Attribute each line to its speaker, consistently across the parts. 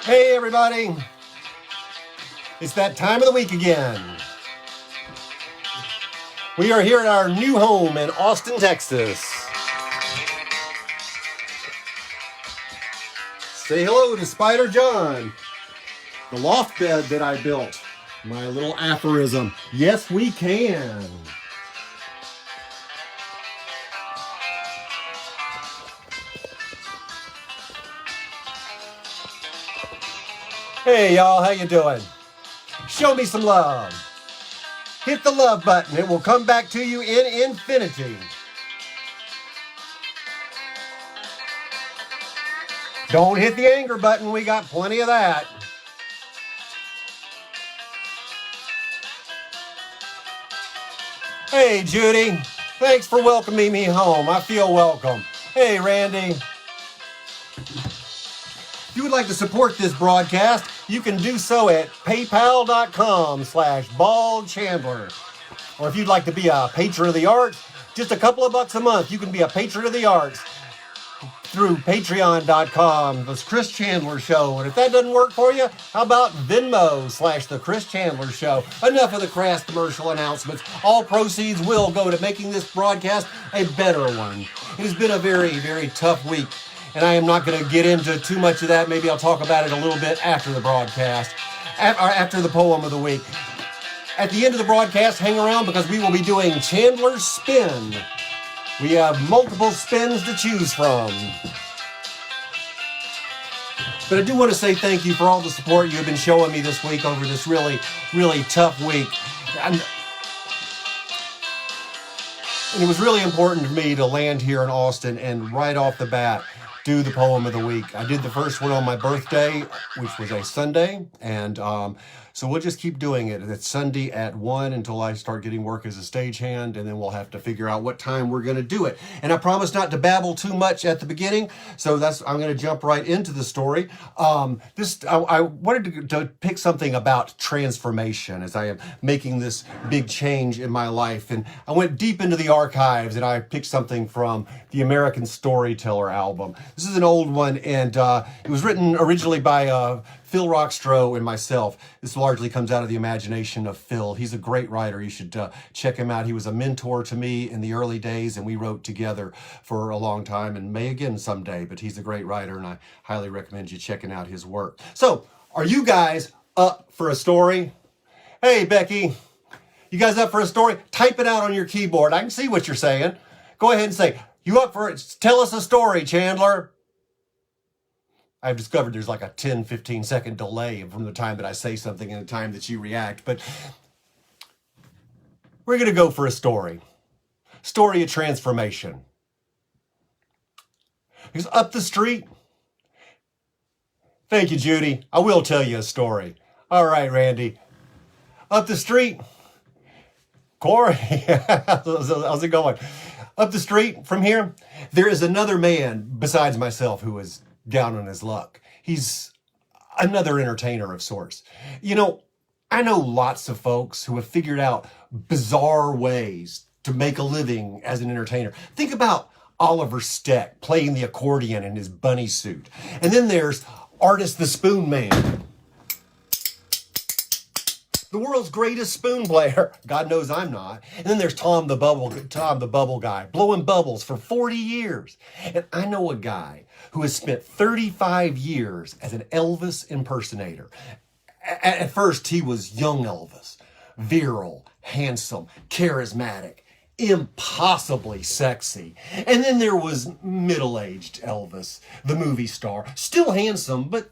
Speaker 1: Hey everybody, it's that time of the week again. We are here at our new home in Austin, Texas. Say hello to Spider John, the loft bed that I built. My little aphorism, yes we can. Hey y'all, how you doing? Show me some love. Hit the love button. It will come back to you in infinity. Don't hit the anger button. We got plenty of that. Hey Judy, thanks for welcoming me home. I feel welcome. Hey Randy. If you would like to support this broadcast, you can do so at paypal.com/baldchandler. Or if you'd like to be a patron of the arts, just a couple of bucks a month, you can be a patron of the arts through patreon.com, the Chris Chandler Show. And if that doesn't work for you, how about Venmo/the Chris Chandler Show? Enough of the crass commercial announcements. All proceeds will go to making this broadcast a better one. It has been a very, very tough week, and I am not going to get into too much of that. Maybe I'll talk about it a little bit after the broadcast, after the poem of the week. At the end of the broadcast, hang around because we will be doing Chandler's Spin. We have multiple spins to choose from. But I do want to say thank you for all the support you have been showing me this week over this really, really tough week. And it was really important to me to land here in Austin and right off the bat do the poem of the week. I did the first one on my birthday, which was a Sunday, and so we'll just keep doing it. It's Sunday at 1 until I start getting work as a stagehand, and then we'll have to figure out what time we're going to do it. And I promise not to babble too much at the beginning, so I'm going to jump right into the story. I wanted to pick something about transformation as I am making this big change in my life, and I went deep into the archives, and I picked something from the American Storyteller album. This is an old one, and it was written originally by Phil Rockstroh and myself. This largely comes out of the imagination of Phil. He's a great writer. You should check him out. He was a mentor to me in the early days, and we wrote together for a long time and may again someday, but he's a great writer, and I highly recommend you checking out his work. So, are you guys up for a story? Hey, Becky, you guys up for a story? Type it out on your keyboard. I can see what you're saying. Go ahead and say, you up for it? Tell us a story, Chandler. I've discovered there's like a 10, 15 second delay from the time that I say something and the time that you react, but we're going to go for a story. Story of transformation. Because up the street, thank you, Judy. I will tell you a story. All right, Randy. Up the street, Corey, how's it going? Up the street from here, there is another man besides myself who is down on his luck. He's another entertainer of sorts. You know, I know lots of folks who have figured out bizarre ways to make a living as an entertainer. Think about Oliver Steck playing the accordion in his bunny suit. And then there's Artist the Spoon Man, the world's greatest spoon player. God knows I'm not. And then there's Tom the Bubble Guy, blowing bubbles for 40 years. And I know a guy who has spent 35 years as an Elvis impersonator. At first, he was young Elvis, virile, handsome, charismatic, impossibly sexy. And then there was middle-aged Elvis, the movie star, still handsome, but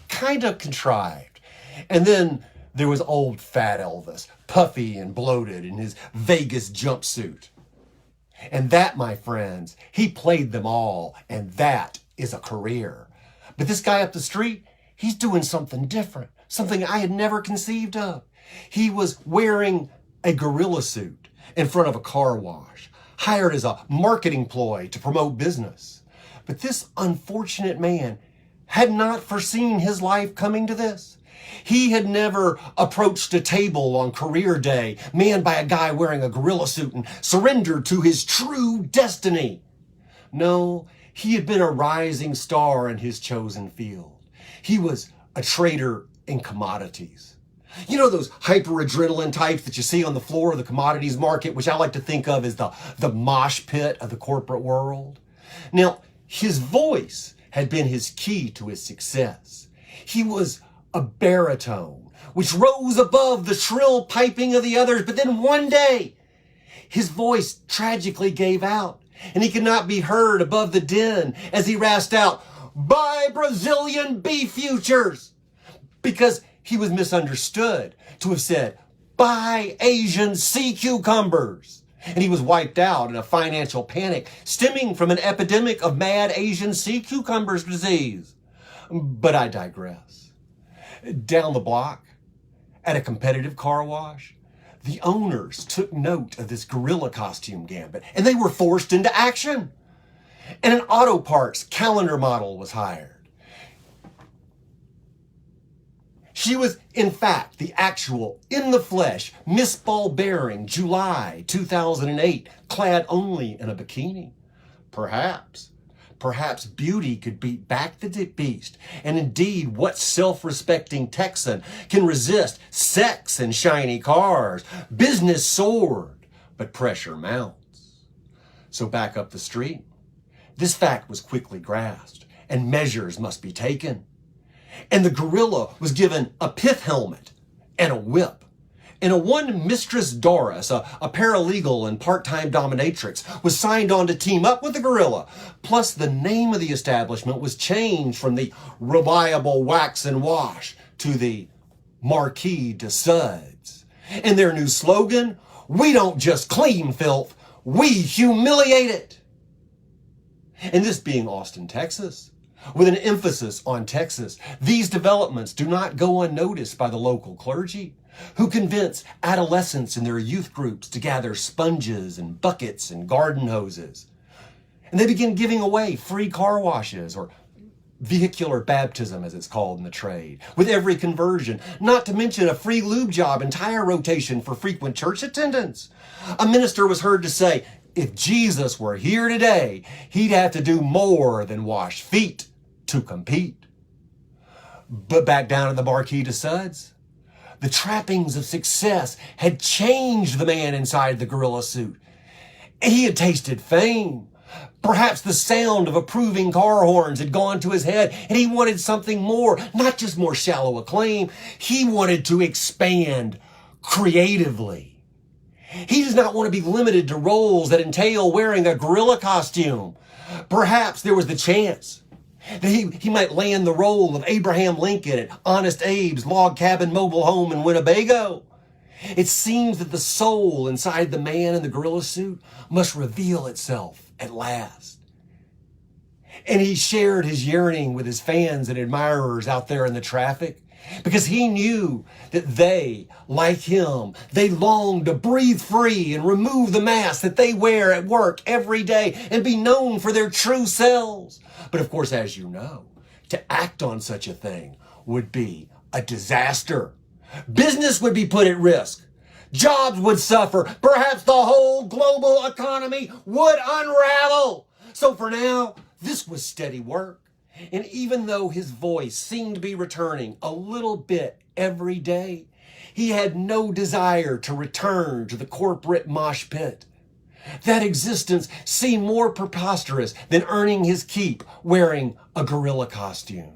Speaker 1: kind of contrived. And then there was old fat Elvis, puffy and bloated in his Vegas jumpsuit. And that, my friends, he played them all, and that is a career. But this guy up the street, he's doing something different, something I had never conceived of. He was wearing a gorilla suit in front of a car wash, hired as a marketing ploy to promote business. But this unfortunate man had not foreseen his life coming to this. He had never approached a table on career day manned by a guy wearing a gorilla suit and surrendered to his true destiny. No, he had been a rising star in his chosen field. He was a trader in commodities. You know those hyper-adrenaline types that you see on the floor of the commodities market, which I like to think of as the mosh pit of the corporate world? Now, his voice had been his key to his success. He was a baritone, which rose above the shrill piping of the others, but then one day, his voice tragically gave out, and he could not be heard above the din as he rasped out, "Buy Brazilian beef futures!" Because he was misunderstood to have said, "Buy Asian sea cucumbers." And he was wiped out in a financial panic stemming from an epidemic of mad Asian sea cucumbers disease. But I digress. Down the block, at a competitive car wash, the owners took note of this gorilla costume gambit, and they were forced into action. And an auto parts calendar model was hired. She was, in fact, the actual, in the flesh, Miss Ball-bearing July 2008, clad only in a bikini. Perhaps beauty could beat back the beast. And indeed, what self-respecting Texan can resist sex and shiny cars? Business soared, but pressure mounts. So back up the street. This fact was quickly grasped, and measures must be taken. And the gorilla was given a pith helmet and a whip. And a one Mistress Doris, a paralegal and part-time dominatrix, was signed on to team up with the gorilla. Plus, the name of the establishment was changed from the Reliable Wax and Wash to the Marquis de Suds. And their new slogan, "We don't just clean filth, we humiliate it." And this being Austin, Texas, with an emphasis on Texas, these developments do not go unnoticed by the local clergy, who convince adolescents in their youth groups to gather sponges and buckets and garden hoses. And they begin giving away free car washes, or vehicular baptism as it's called in the trade, with every conversion, not to mention a free lube job and tire rotation for frequent church attendance. A minister was heard to say, if Jesus were here today, he'd have to do more than wash feet to compete. But back down in the Marquis de Suds, the trappings of success had changed the man inside the gorilla suit. He had tasted fame. Perhaps the sound of approving car horns had gone to his head, and he wanted something more, not just more shallow acclaim. He wanted to expand creatively. He does not want to be limited to roles that entail wearing a gorilla costume. Perhaps there was the chance that he might land the role of Abraham Lincoln at Honest Abe's log cabin mobile home in Winnebago. It seems that the soul inside the man in the gorilla suit must reveal itself at last. And he shared his yearning with his fans and admirers out there in the traffic, because he knew that they, like him, they longed to breathe free and remove the mask that they wear at work every day and be known for their true selves. But of course, as you know, to act on such a thing would be a disaster. Business would be put at risk. Jobs would suffer. Perhaps the whole global economy would unravel. So for now, this was steady work. And even though his voice seemed to be returning a little bit every day, he had no desire to return to the corporate mosh pit. That existence seemed more preposterous than earning his keep wearing a gorilla costume.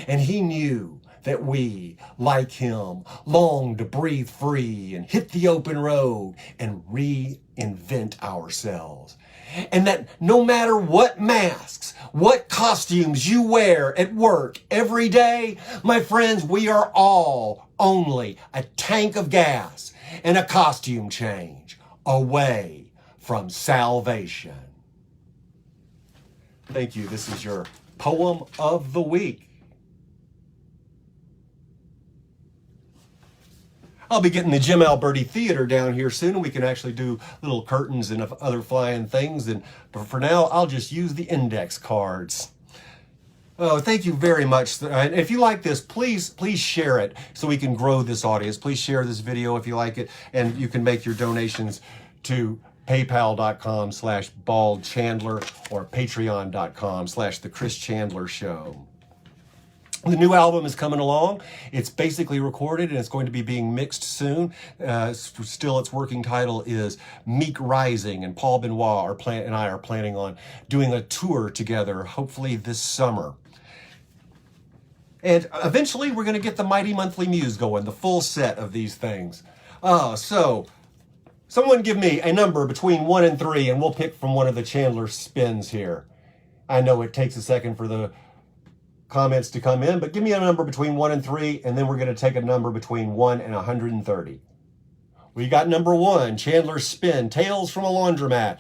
Speaker 1: And he knew that we, like him, longed to breathe free and hit the open road and reinvent ourselves. And that no matter what masks, what costumes you wear at work every day, my friends, we are all only a tank of gas and a costume change away from salvation. Thank you. This is your poem of the week. I'll be getting the Jim Alberti Theater down here soon, and we can actually do little curtains and other flying things. But for now, I'll just use the index cards. Oh, thank you very much. And if you like this, please share it so we can grow this audience. Please share this video if you like it, and you can make your donations to paypal.com/baldchandler or patreon.com/the Chris Chandler Show. The new album is coming along. It's basically recorded and it's going to be being mixed soon. Still, its working title is Meek Rising, and Paul Benoit and I are planning on doing a tour together, hopefully this summer. And eventually, we're going to get the Mighty Monthly Muse going, the full set of these things. So, someone give me a number between 1 and 3, and we'll pick from one of the Chandler spins here. I know it takes a second for the comments to come in, but give me a number between 1 and 3, and then we're going to take a number between 1 and 130. We got number 1, Chandler's spin, Tales from a Laundromat.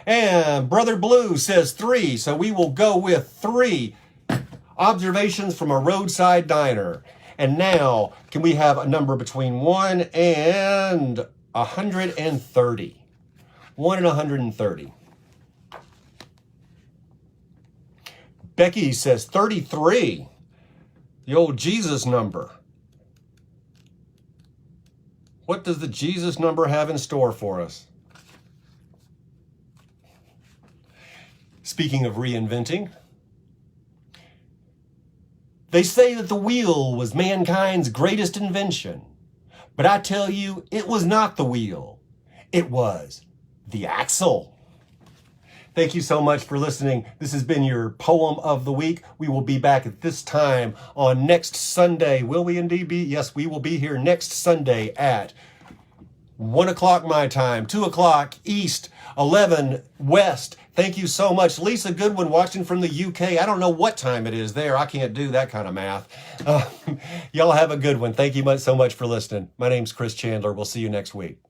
Speaker 1: And Brother Blue says 3, so we will go with 3. Observations from a roadside diner. And now, can we have a number between 1 and 130? 1 and 130. Becky says 33, the old Jesus number. What does the Jesus number have in store for us? Speaking of reinventing, they say that the wheel was mankind's greatest invention, but I tell you, it was not the wheel. It was the axle. Thank you so much for listening. This has been your Poem of the Week. We will be back at this time on next Sunday. Will we indeed be? Yes, we will be here next Sunday at 1 o'clock my time, 2 o'clock East, 11 West. Thank you so much. Lisa Goodwin watching from the UK. I don't know what time it is there. I can't do that kind of math. Y'all have a good one. Thank you so much for listening. My name's Chris Chandler. We'll see you next week.